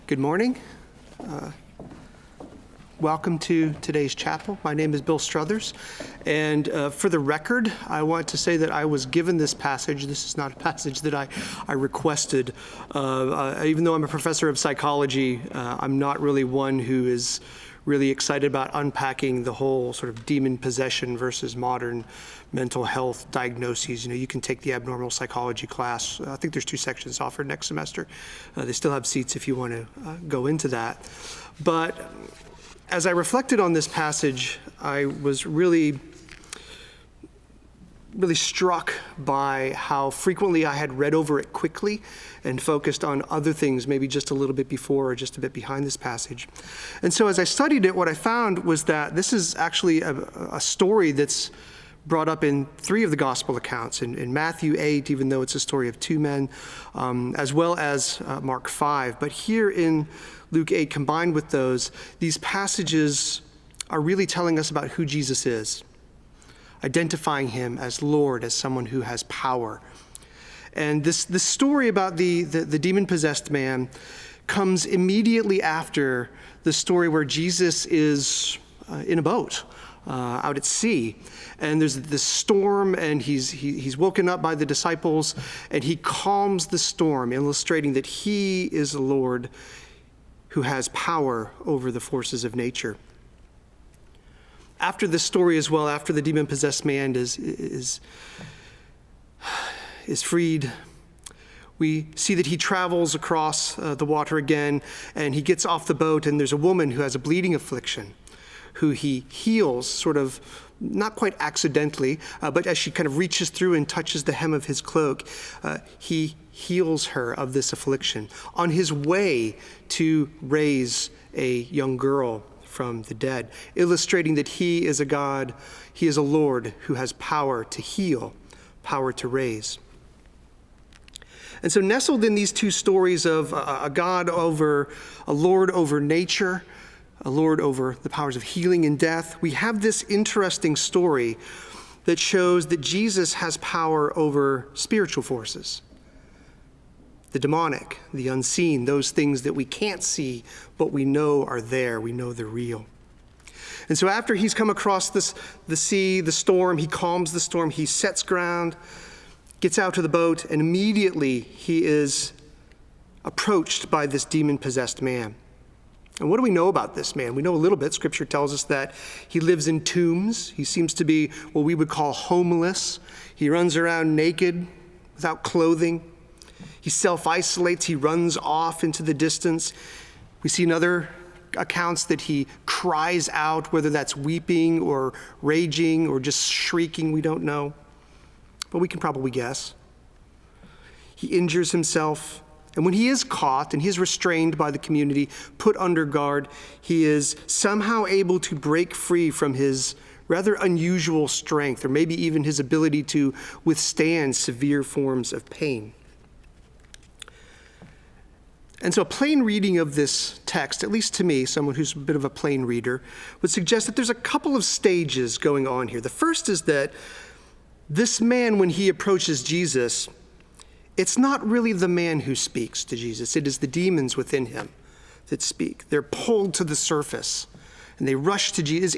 Good morning. Welcome to today's chapel. My name is Bill Struthers, and for the record, I want to say that I was given this passage. This is not a passage that I requested. Even though I'm a professor of psychology, I'm not really one who is really excited about unpacking the whole sort of demon possession versus modern mental health diagnoses. You know, you can take the abnormal psychology class. I think there's 2 sections offered next semester. They still have seats if you want to go into that. But as I reflected on this passage, I was really struck by how frequently I had read over it quickly and focused on other things, maybe just a little bit before or just a bit behind this passage. And so as I studied it, what I found was that this is actually a story that's brought up in 3 of the gospel accounts, in Matthew 8, even though it's a story of 2 men, as well as Mark 5. But here in Luke 8, combined with those, these passages are really telling us about who Jesus is, identifying him as Lord, as someone who has power. And this story about the demon-possessed man comes immediately after the story where Jesus is in a boat out at sea. And there's this storm, and he's woken up by the disciples, and he calms the storm, illustrating that he is the Lord who has power over the forces of nature. After this story as well, after the demon-possessed man is freed, we see that he travels across the water again, and he gets off the boat, and there's a woman who has a bleeding affliction, who he heals sort of not quite accidentally, but as she kind of reaches through and touches the hem of his cloak, he heals her of this affliction on his way to raise a young girl from the dead, illustrating that he is a God, he is a Lord who has power to heal, power to raise. And so nestled in these 2 stories of a God over, a Lord over nature, a Lord over the powers of healing and death, we have this interesting story that shows that Jesus has power over spiritual forces. The demonic, the unseen, those things that we can't see, but we know are there, we know they're real. And so after he's come across the sea, the storm, he calms the storm, he sets ground, gets out to the boat, and immediately he is approached by this demon-possessed man. And what do we know about this man? We know a little bit. Scripture tells us that he lives in tombs. He seems to be what we would call homeless. He runs around naked, without clothing. He self-isolates. He runs off into the distance. We see in other accounts that he cries out, whether that's weeping or raging or just shrieking, we don't know. But we can probably guess. He injures himself. And when he is caught and he is restrained by the community, put under guard, he is somehow able to break free from his rather unusual strength, or maybe even his ability to withstand severe forms of pain. And so a plain reading of this text, at least to me, someone who's a bit of a plain reader, would suggest that there's a couple of stages going on here. The first is that this man, when he approaches Jesus, it's not really the man who speaks to Jesus. It is the demons within him that speak. They're pulled to the surface, and they rush to Jesus.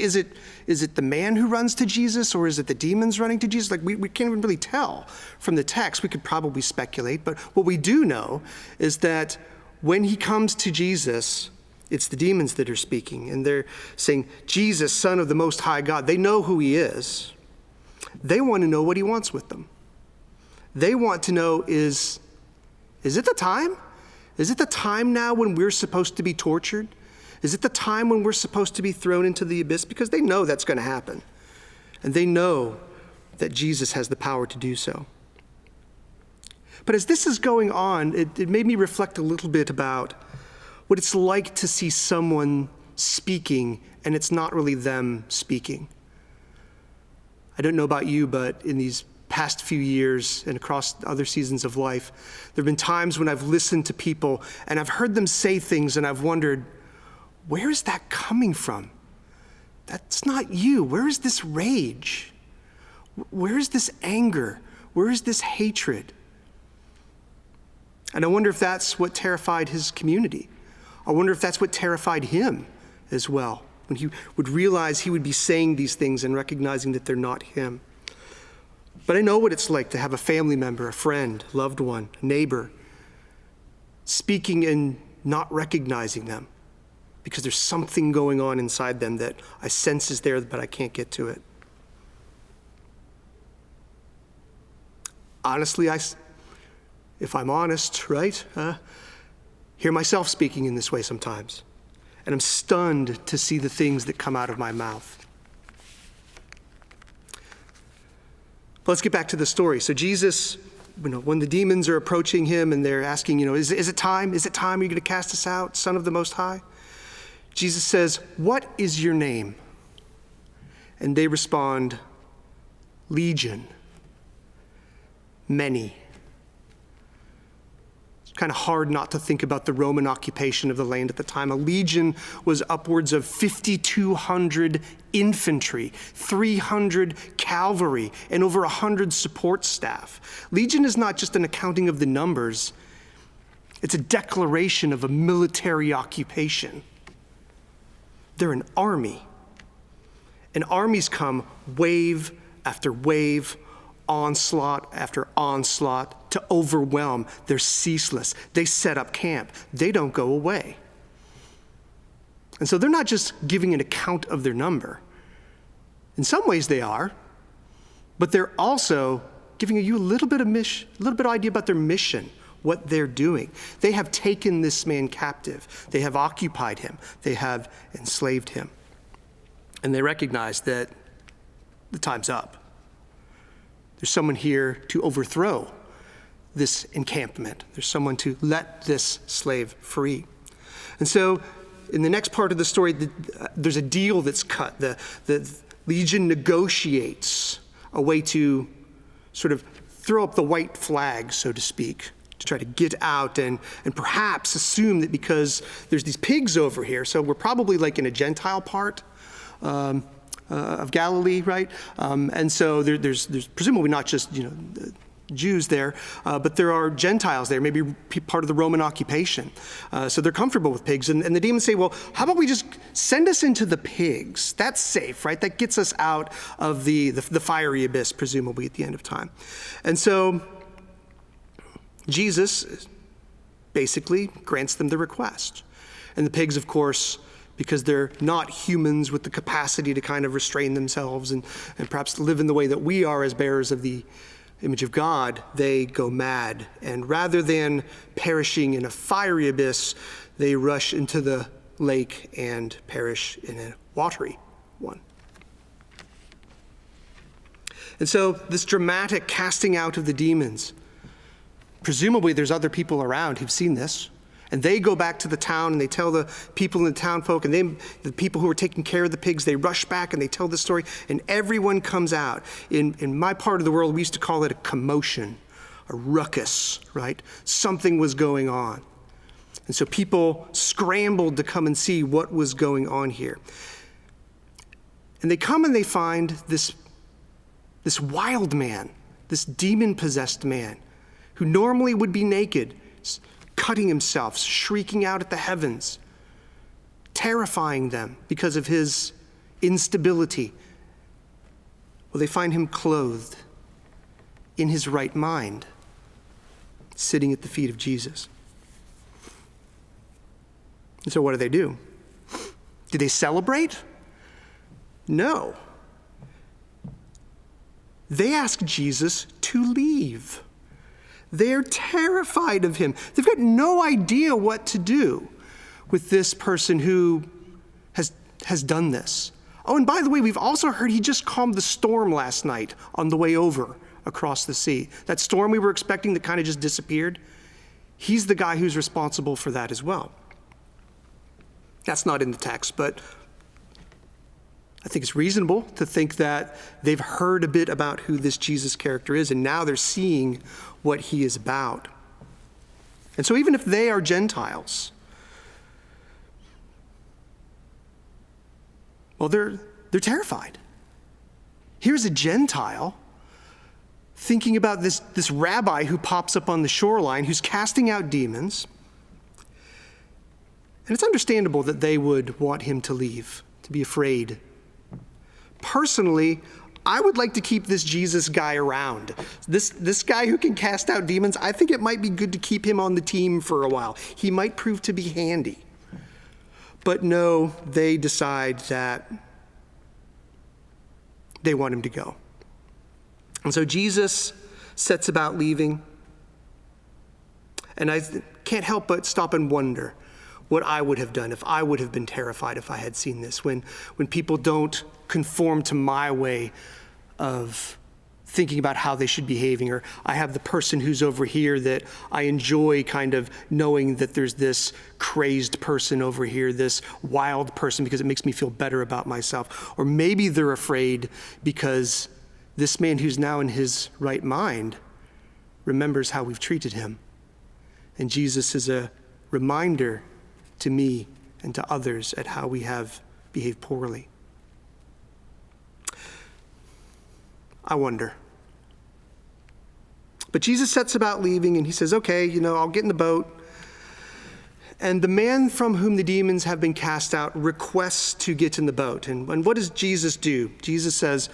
Is it the man who runs to Jesus, or is it the demons running to Jesus? Like, we can't even really tell from the text. We could probably speculate, but what we do know is that when he comes to Jesus, it's the demons that are speaking, and they're saying, Jesus, Son of the Most High God. They know who he is. They want to know what he wants with them. They want to know, is it the time? Is it the time now when we're supposed to be tortured? Is it the time when we're supposed to be thrown into the abyss? Because they know that's going to happen. And they know that Jesus has the power to do so. But as this is going on, it made me reflect a little bit about what it's like to see someone speaking and it's not really them speaking. I don't know about you, but in these past few years and across other seasons of life, there have been times when I've listened to people and I've heard them say things and I've wondered, where is that coming from? That's not you. Where is this rage? Where is this anger? Where is this hatred? And I wonder if that's what terrified his community. I wonder if that's what terrified him as well, when he would realize he would be saying these things and recognizing that they're not him. But I know what it's like to have a family member, a friend, loved one, a neighbor, speaking and not recognizing them because there's something going on inside them that I sense is there, but I can't get to it. Honestly, if I'm honest, right, hear myself speaking in this way sometimes. And I'm stunned to see the things that come out of my mouth. But let's get back to the story. So Jesus, when the demons are approaching him and they're asking, is it time? Is it time? Are you going to cast us out, Son of the Most High? Jesus says, "What is your name?" And they respond, "Legion." Many. It's kind of hard not to think about the Roman occupation of the land at the time. A legion was upwards of 5,200 infantry, 300 cavalry, and over 100 support staff. Legion is not just an accounting of the numbers. It's a declaration of a military occupation. They're an army. And armies come wave after wave, onslaught after onslaught to overwhelm. They're ceaseless. They set up camp. They don't go away. And so they're not just giving an account of their number. In some ways they are, but they're also giving you a little bit of idea about their mission, what they're doing. They have taken this man captive. They have occupied him. They have enslaved him. And they recognize that the time's up. There's someone here to overthrow this encampment. There's someone to let this slave free. And so in the next part of the story, there's a deal that's cut. The legion negotiates a way to sort of throw up the white flag, so to speak, to try to get out and perhaps assume that because there's these pigs over here, so we're probably like in a Gentile part of Galilee, right? And so there's presumably not just Jews there, but there are Gentiles there, maybe part of the Roman occupation. So they're comfortable with pigs. And the demons say, well, how about we just send us into the pigs? That's safe, right? That gets us out of the fiery abyss, presumably at the end of time. And so Jesus basically grants them the request. And the pigs, of course, because they're not humans with the capacity to kind of restrain themselves and perhaps live in the way that we are as bearers of the image of God, they go mad. And rather than perishing in a fiery abyss, they rush into the lake and perish in a watery one. And so this dramatic casting out of the demons, presumably there's other people around who've seen this. And they go back to the town and they tell the people in the town folk, and the people who are taking care of the pigs, they rush back and they tell the story, and everyone comes out. In my part of the world, we used to call it a commotion, a ruckus, right? Something was going on. And so people scrambled to come and see what was going on here. And they come and they find this wild man, this demon-possessed man, who normally would be naked, cutting himself, shrieking out at the heavens, terrifying them because of his instability. Well, they find him clothed in his right mind, sitting at the feet of Jesus. And so what do? Do they celebrate? No. They ask Jesus to leave. They're terrified of him. They've got no idea what to do with this person who has done this. Oh, and by the way, we've also heard he just calmed the storm last night on the way over across the sea. That storm we were expecting that kind of just disappeared, he's the guy who's responsible for that as well. That's not in the text, but I think it's reasonable to think that they've heard a bit about who this Jesus character is, and now they're seeing what he is about. And so even if they are Gentiles, well, they're terrified. Here's a Gentile thinking about this rabbi who pops up on the shoreline, who's casting out demons, And it's understandable that they would want him to leave, to be afraid. Personally, I would like to keep this Jesus guy around. This guy who can cast out demons, I think it might be good to keep him on the team for a while. He might prove to be handy. But no, they decide that they want him to go. And so Jesus sets about leaving. And I can't help but stop and wonder what I would have done if I would have been terrified if I had seen this. When people don't conform to my way of thinking about how they should be behaving, or I have the person who's over here that I enjoy kind of knowing that there's this crazed person over here, this wild person, because it makes me feel better about myself. Or maybe they're afraid because this man who's now in his right mind remembers how we've treated him. And Jesus is a reminder to me and to others at how we have behaved poorly. I wonder. But Jesus sets about leaving, and he says, okay, I'll get in the boat. And the man from whom the demons have been cast out requests to get in the boat. And what does Jesus do? Jesus says,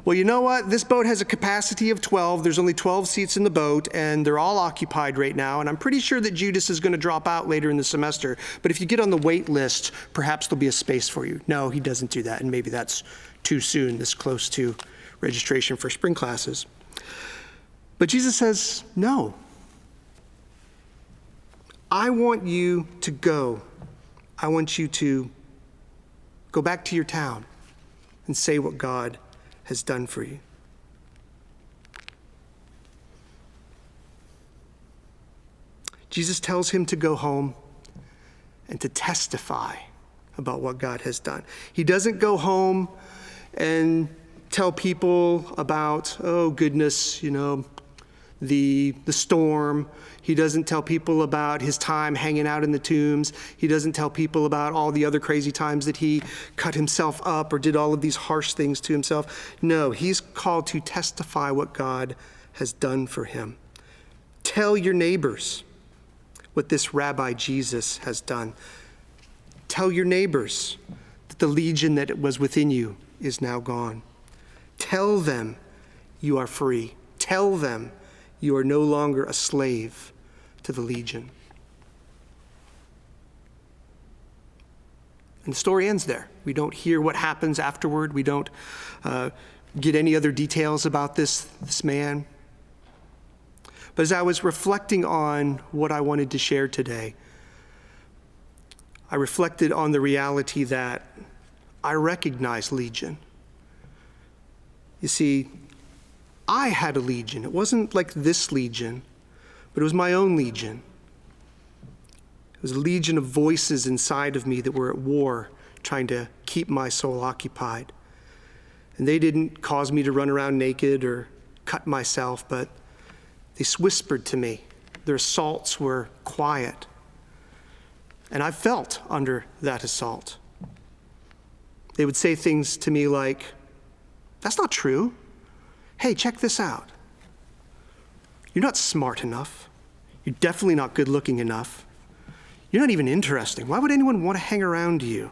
well, you know what? This boat has a capacity of 12. There's only 12 seats in the boat, and they're all occupied right now. And I'm pretty sure that Judas is going to drop out later in the semester. But if you get on the wait list, perhaps there'll be a space for you. No, he doesn't do that. And maybe that's too soon, this close to registration for spring classes. But Jesus says, no. I want you to go. I want you to go back to your town and say what God has done for you. Jesus tells him to go home and to testify about what God has done. He doesn't go home and tell people about, oh goodness, the storm. He doesn't tell people about his time hanging out in the tombs. He doesn't tell people about all the other crazy times that he cut himself up or did all of these harsh things to himself. No, he's called to testify what God has done for him. Tell your neighbors what this Rabbi Jesus has done. Tell your neighbors that the legion that was within you is now gone. Tell them you are free. Tell them you are no longer a slave to the legion. And the story ends there. We don't hear what happens afterward. We don't get any other details about this man. But as I was reflecting on what I wanted to share today, I reflected on the reality that I recognize legion. You see, I had a legion. It wasn't like this legion, but it was my own legion. It was a legion of voices inside of me that were at war, trying to keep my soul occupied. And they didn't cause me to run around naked or cut myself, but they whispered to me. Their assaults were quiet. And I felt under that assault. They would say things to me like, that's not true. Hey, check this out. You're not smart enough. You're definitely not good looking enough. You're not even interesting. Why would anyone want to hang around you?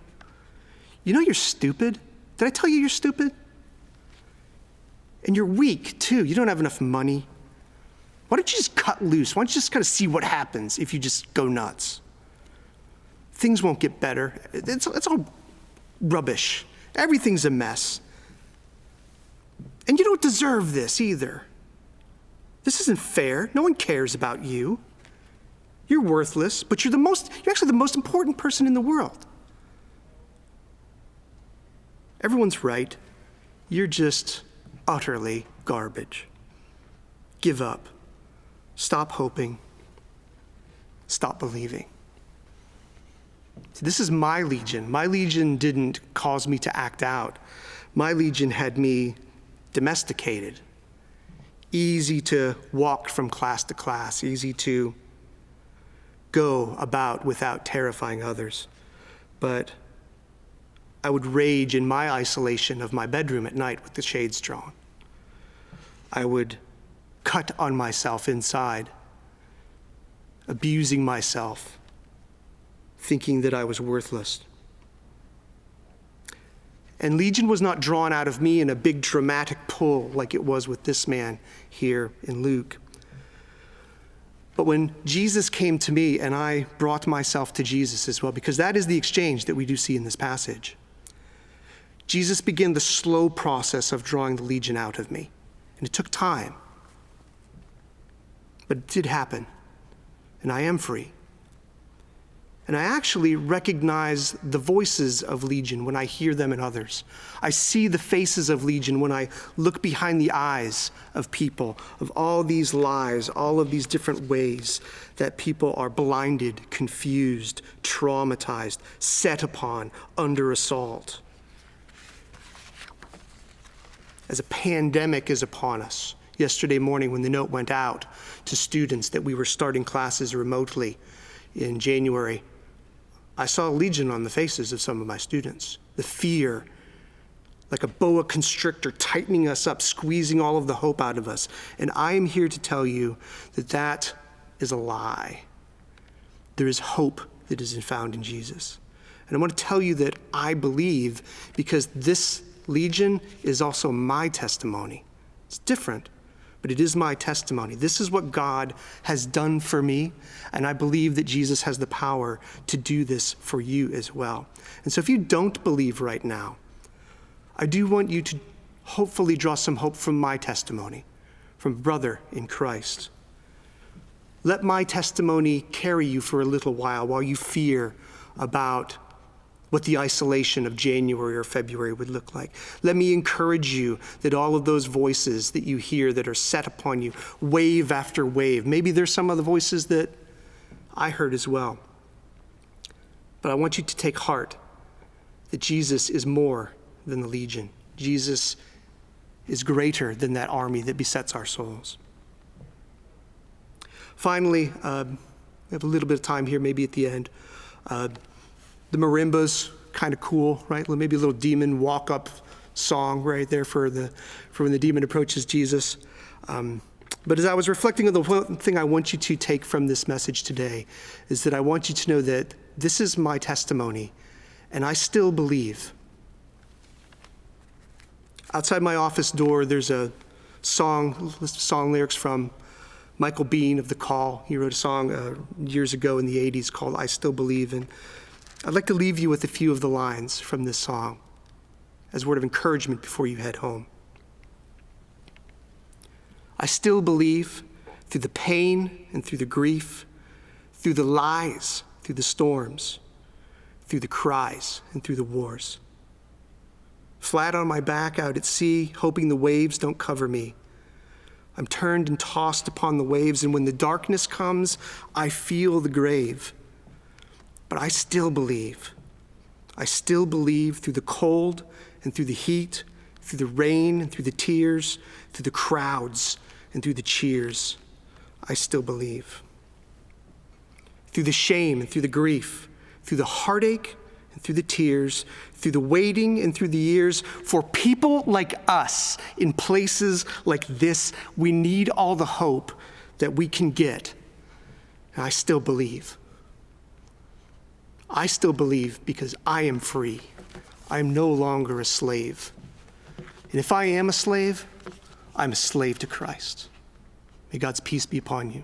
You're stupid. Did I tell you you're stupid? And you're weak too. You don't have enough money. Why don't you just cut loose? Why don't you just kind of see what happens if you just go nuts? Things won't get better. It's all rubbish. Everything's a mess. And you don't deserve this either. This isn't fair. No one cares about you. You're worthless, but you're actually the most important person in the world. Everyone's right. You're just utterly garbage. Give up. Stop hoping. Stop believing. See, this is my legion. My legion didn't cause me to act out. My legion had me domesticated, easy to walk from class to class, easy to go about without terrifying others. But I would rage in my isolation of my bedroom at night with the shades drawn. I would cut on myself inside, abusing myself, thinking that I was worthless. And Legion was not drawn out of me in a big dramatic pull like it was with this man here in Luke. But when Jesus came to me and I brought myself to Jesus as well, because that is the exchange that we do see in this passage, Jesus began the slow process of drawing the Legion out of me. And it took time. But it did happen. And I am free. And I actually recognize the voices of Legion when I hear them in others. I see the faces of Legion when I look behind the eyes of people, of all these lies, all of these different ways that people are blinded, confused, traumatized, set upon, under assault. As a pandemic is upon us, yesterday morning when the note went out to students that we were starting classes remotely in January, I saw a Legion on the faces of some of my students. The fear, like a boa constrictor, tightening us up, squeezing all of the hope out of us. And I am here to tell you that that is a lie. There is hope that is found in Jesus. And I want to tell you that I believe, because this Legion is also my testimony. It's different, but it is my testimony. This is what God has done for me, and I believe that Jesus has the power to do this for you as well. And so if you don't believe right now, I do want you to hopefully draw some hope from my testimony, from brother in Christ. Let my testimony carry you for a little while you fear about what the isolation of January or February would look like. Let me encourage you that all of those voices that you hear that are set upon you, wave after wave, maybe there's some of the voices that I heard as well. But I want you to take heart that Jesus is more than the Legion. Jesus is greater than that army that besets our souls. Finally, we have a little bit of time here, maybe at the end. The marimba's kind of cool, right? Maybe a little demon walk-up song right there for when the demon approaches Jesus. But as I was reflecting on the one thing I want you to take from this message today is that I want you to know that this is my testimony, and I still believe. Outside my office door, there's a list of song lyrics from Michael Bean of The Call. He wrote a song years ago in the 80s called I Still Believe. And I'd like to leave you with a few of the lines from this song as a word of encouragement before you head home. I still believe through the pain and through the grief, through the lies, through the storms, through the cries and through the wars. Flat on my back out at sea, hoping the waves don't cover me. I'm turned and tossed upon the waves, and when the darkness comes, I feel the grave. But I still believe. I still believe through the cold and through the heat, through the rain and through the tears, through the crowds and through the cheers. I still believe. Through the shame and through the grief, through the heartache and through the tears, through the waiting and through the years, for people like us in places like this, we need all the hope that we can get. And I still believe. I still believe because I am free. I am no longer a slave. And if I am a slave, I'm a slave to Christ. May God's peace be upon you.